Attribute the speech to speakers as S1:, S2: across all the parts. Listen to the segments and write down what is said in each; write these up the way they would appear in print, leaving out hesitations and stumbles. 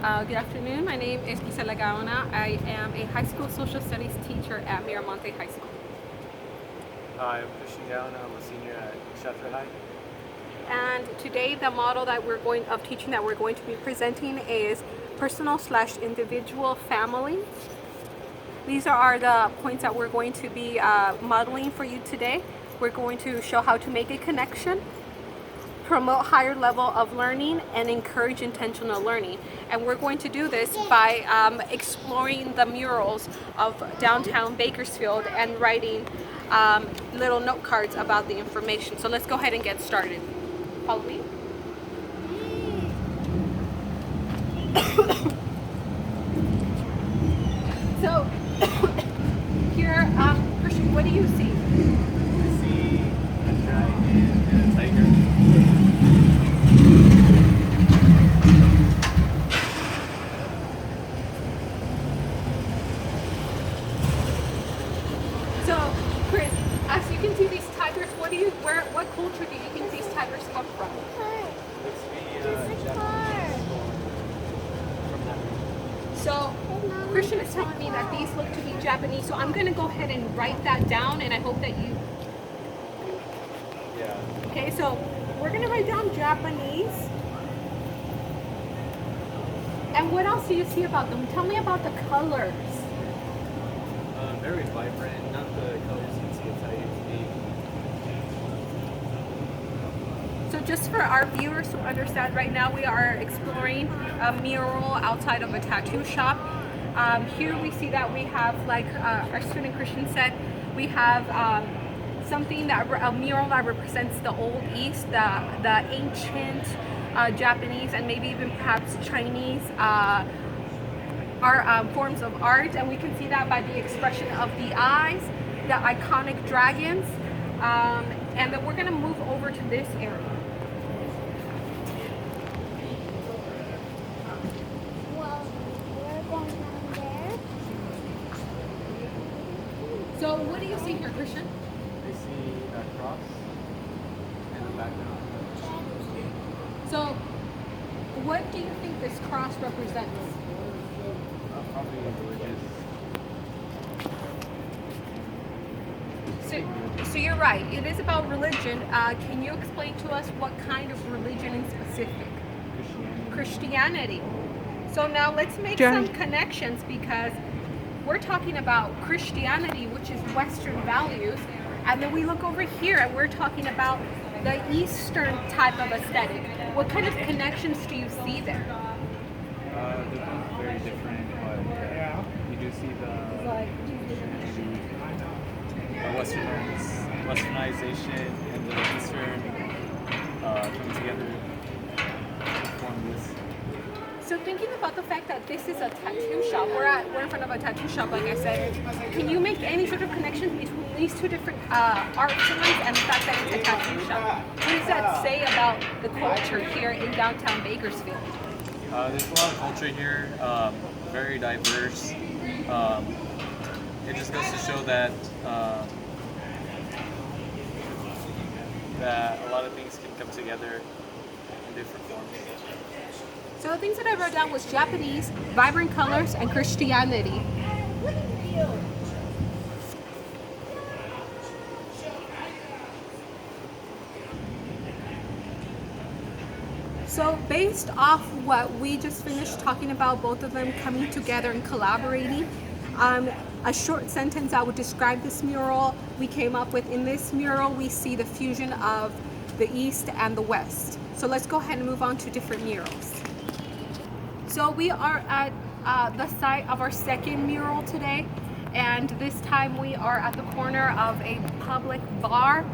S1: Good afternoon. My name is Gisela Gaona. I am a high school social studies teacher at Miramonte High School.
S2: Hi, I'm Christian Gaona. I'm a senior at Sheffield High.
S1: And today, the model that of teaching that we're going to be presenting is personal/individual family. These are the points that we're going to be modeling for you today. We're going to show how to make a connection, promote higher level of learning, and encourage intentional learning. And we're going to do this by exploring the murals of downtown Bakersfield and writing little note cards about the information. So let's go ahead and get started. Follow me. So here, Christian, what do you see?
S2: I see a dragon and a tiger.
S1: So, Chris, as you can see these tigers, what culture do you think these tigers come from?
S2: Looks to be Japanese from that region.
S1: So, Christian is telling me that these look to be Japanese, so I'm going to go ahead and write that down, and I hope that you...
S2: Yeah.
S1: Okay, so we're going to write down Japanese. And what else do you see about them? Tell me about the colors.
S2: Very vibrant, not the colors you see at IUT.
S1: So just for our viewers to understand, right now we are exploring a mural outside of a tattoo shop. Here we see that we have, like our student Christian said, we have a mural that represents the Old East, the ancient Japanese and maybe even perhaps Chinese forms of art, and we can see that by the expression of the eyes, the iconic dragons, and then we're going to move over to this area.
S3: Well, we're going down there.
S1: So what do you see here, Christian?
S2: I see a cross in the background.
S1: So what do you think this cross represents?
S2: Probably religious.
S1: So you're right, it is about religion. Can you explain to us what kind of religion in specific? Christianity. So now let's make some connections, because we're talking about Christianity, which is Western values, and then we look over here and we're talking about the Eastern type of aesthetic. What kind of connections do you see there?
S2: They're both very different, but you do see the westernization and the Eastern coming together to form this.
S1: So thinking about the fact that this is a tattoo shop, we're in front of a tattoo shop, like I said. Can you make any sort of connection between these two different art forms and the fact that it's a tattoo shop? What does that say about the culture here in downtown Bakersfield?
S2: There's a lot of culture here, very diverse. It just goes to show that that a lot of things can come together in different forms.
S1: So the things that I wrote down was Japanese, vibrant colors, and Christianity. So based off what we just finished talking about, both of them coming together and collaborating, a short sentence that would describe this mural we came up with. In this mural, we see the fusion of the East and the West. So let's go ahead and move on to different murals. So we are at the site of our second mural today, and this time we are at the corner of a public bar.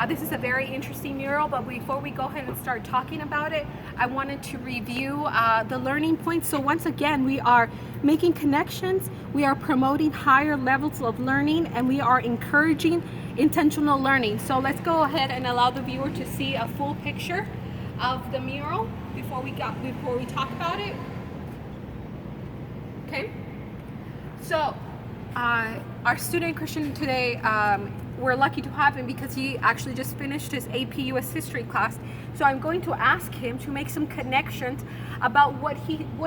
S1: This is a very interesting mural, but before we go ahead and start talking about it, I wanted to review the learning points. So once again, we are making connections, we are promoting higher levels of learning, and we are encouraging intentional learning. So let's go ahead and allow the viewer to see a full picture of the mural before we talk about it. Okay, so our student Christian today, we're lucky to have him because he actually just finished his AP US history class. So I'm going to ask him to make some connections about what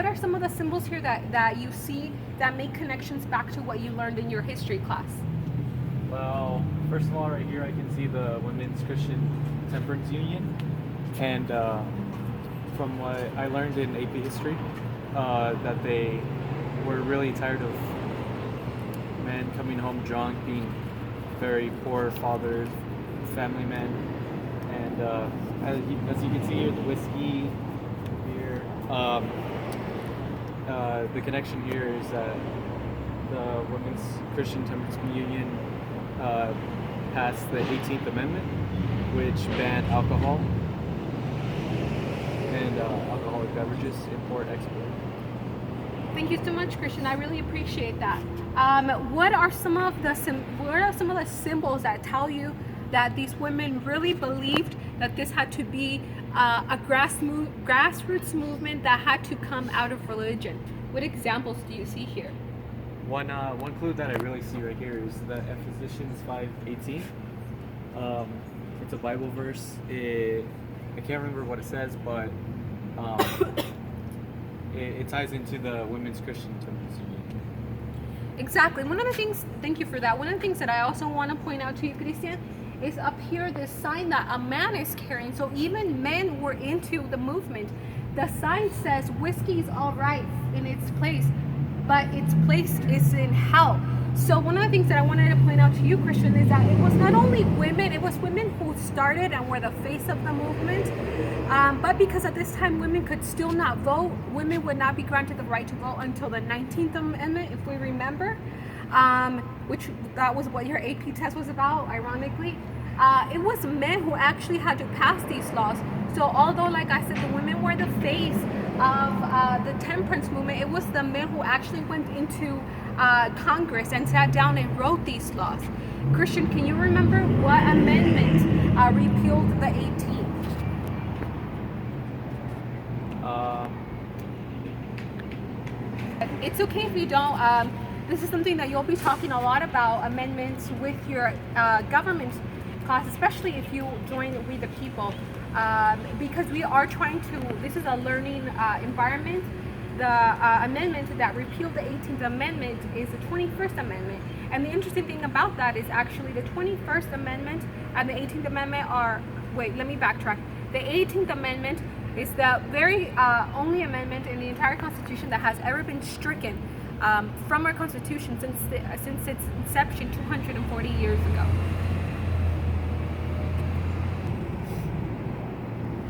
S1: are some of the symbols here that you see that make connections back to what you learned in your history class.
S2: Well, first of all, right here I can see the Women's Christian Temperance Union, and from what I learned in AP History, that they were really tired of men coming home drunk, being very poor fathers, family men, and as you can see here, the whiskey here. The connection here is that the Women's Christian Temperance Union passed the 18th Amendment, which banned alcohol and alcoholic beverages, import, export.
S1: Thank you so much, Christian. I really appreciate that. What are some of the symbols that tell you that these women really believed that this had to be a grassroots movement that had to come out of religion? What examples do you see here?
S2: One clue that I really see right here is the Ephesians 5:18. It's a Bible verse. I can't remember what it says, but it ties into the Women's Christian Temperance Union.
S1: Exactly. One of the things, thank you for that. One of the things that I also want to point out to you, Christian, is up here this sign that a man is carrying. So even men were into the movement. The sign says whiskey is all right in its place, but its place is in hell. So one of the things that I wanted to point out to you, Christian, is that it was not only women, it was women who started and were the face of the movement. But because at this time women could still not vote, women would not be granted the right to vote until the 19th Amendment, if we remember, which that was what your AP test was about, ironically. It was men who actually had to pass these laws. So although, like I said, the women were the face of the temperance movement, it was the men who actually went into Congress and sat down and wrote these laws. Christian, can you remember what amendment repealed the 18th? It's okay if you don't. This is something that you'll be talking a lot about, amendments with your government class, especially if you join We the People, because we are trying to, this is a learning environment. The amendment that repealed the 18th Amendment is the 21st Amendment. And the interesting thing about that is actually the 21st Amendment and the 18th Amendment are, wait, let me backtrack. The 18th Amendment is the very only amendment in the entire Constitution that has ever been stricken from our Constitution since its inception 240 years ago.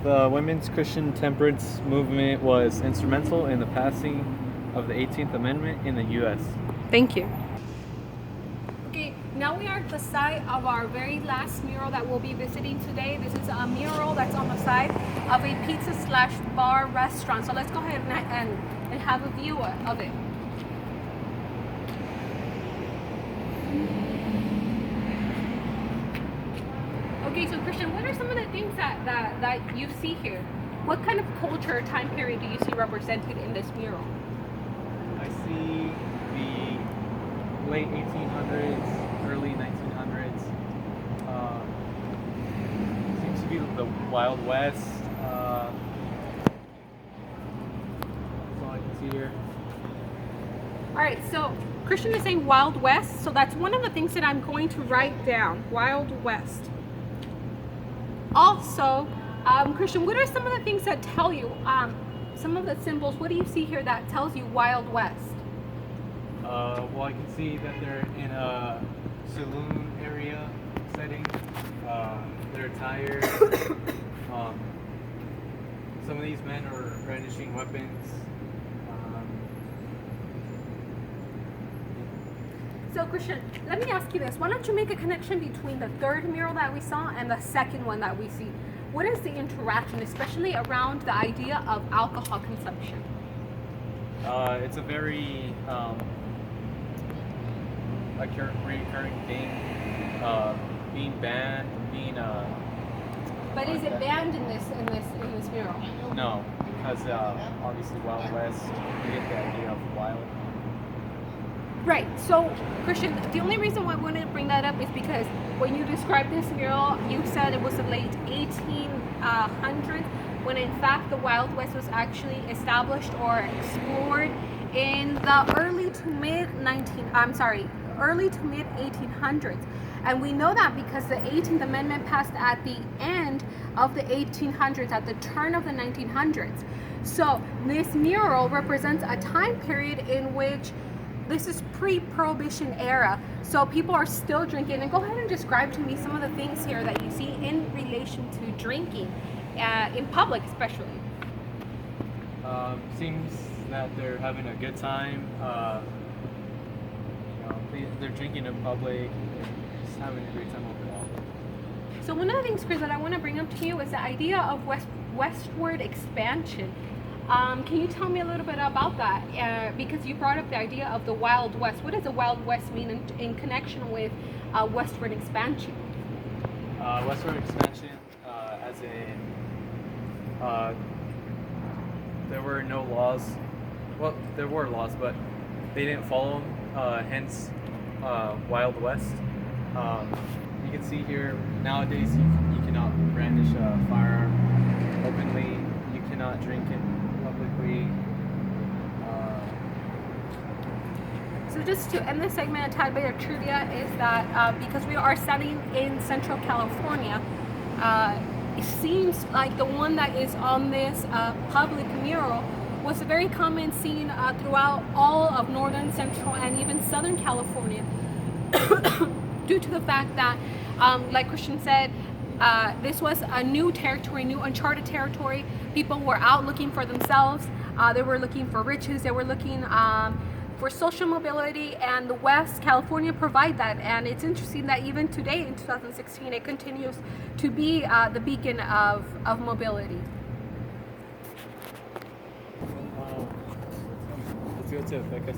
S2: The Women's Christian Temperance Movement was instrumental in the passing of the 18th Amendment in the U.S.
S1: Thank you. Okay, now we are at the site of our very last mural that we'll be visiting today. This is a mural that's on the side of a pizza/bar restaurant. So let's go ahead and have a view of it. Okay, so Christian, what are some of the things that you see here? What kind of culture or time period do you see represented in this mural?
S2: I see the late 1800s, early 1900s. Seems to be the Wild West. That's all I can see here.
S1: All right, so Christian is saying Wild West, so that's one of the things that I'm going to write down, Wild West. Also, Christian, what are some of the things that tell you, some of the symbols, what do you see here that tells you Wild West?
S2: Well, I can see that they're in a saloon area setting. They're tired. Some of these men are brandishing weapons.
S1: So Christian, let me ask you this. Why don't you make a connection between the third mural that we saw and the second one that we see? What is the interaction, especially around the idea of alcohol consumption?
S2: It's a very recurring thing. Being banned, being
S1: But is it banned in this mural?
S2: no, because obviously Wild West, you get the idea of wild.
S1: Right. So, Christian, the only reason why I wanted to bring that up is because when you described this mural, you said it was the late 1800s, when in fact the Wild West was actually established or explored in the early to mid 1800s. And we know that because the 18th Amendment passed at the end of the 1800s, at the turn of the 1900s. So this mural represents a time period in which this is pre-prohibition era, so people are still drinking. And go ahead and describe to me some of the things here that you see in relation to drinking in public, especially.
S2: Seems that they're having a good time. They're drinking in public, just having a great time overall.
S1: So one of the things, Chris, that I want to bring up to you is the idea of westward expansion. Can you tell me a little bit about that? Because you brought up the idea of the Wild West. What does the Wild West mean in connection with westward expansion?
S2: Westward expansion, as in, there were no laws. Well, there were laws, but they didn't follow them. Hence, Wild West. You can see here nowadays you cannot brandish a firearm openly. You cannot drink it publicly.
S1: So just to end this segment, a tad bit of trivia is that because we are standing in Central California, it seems like the one that is on this public mural was a very common scene throughout all of northern, central, and even southern California, due to the fact that, like Christian said, this was a new territory, new uncharted territory. People were out looking for themselves. They were looking for riches. They were looking for social mobility, and the West, California, provide that. And it's interesting that even today, in 2016, it continues to be the beacon of mobility.
S2: Let's go to Becca's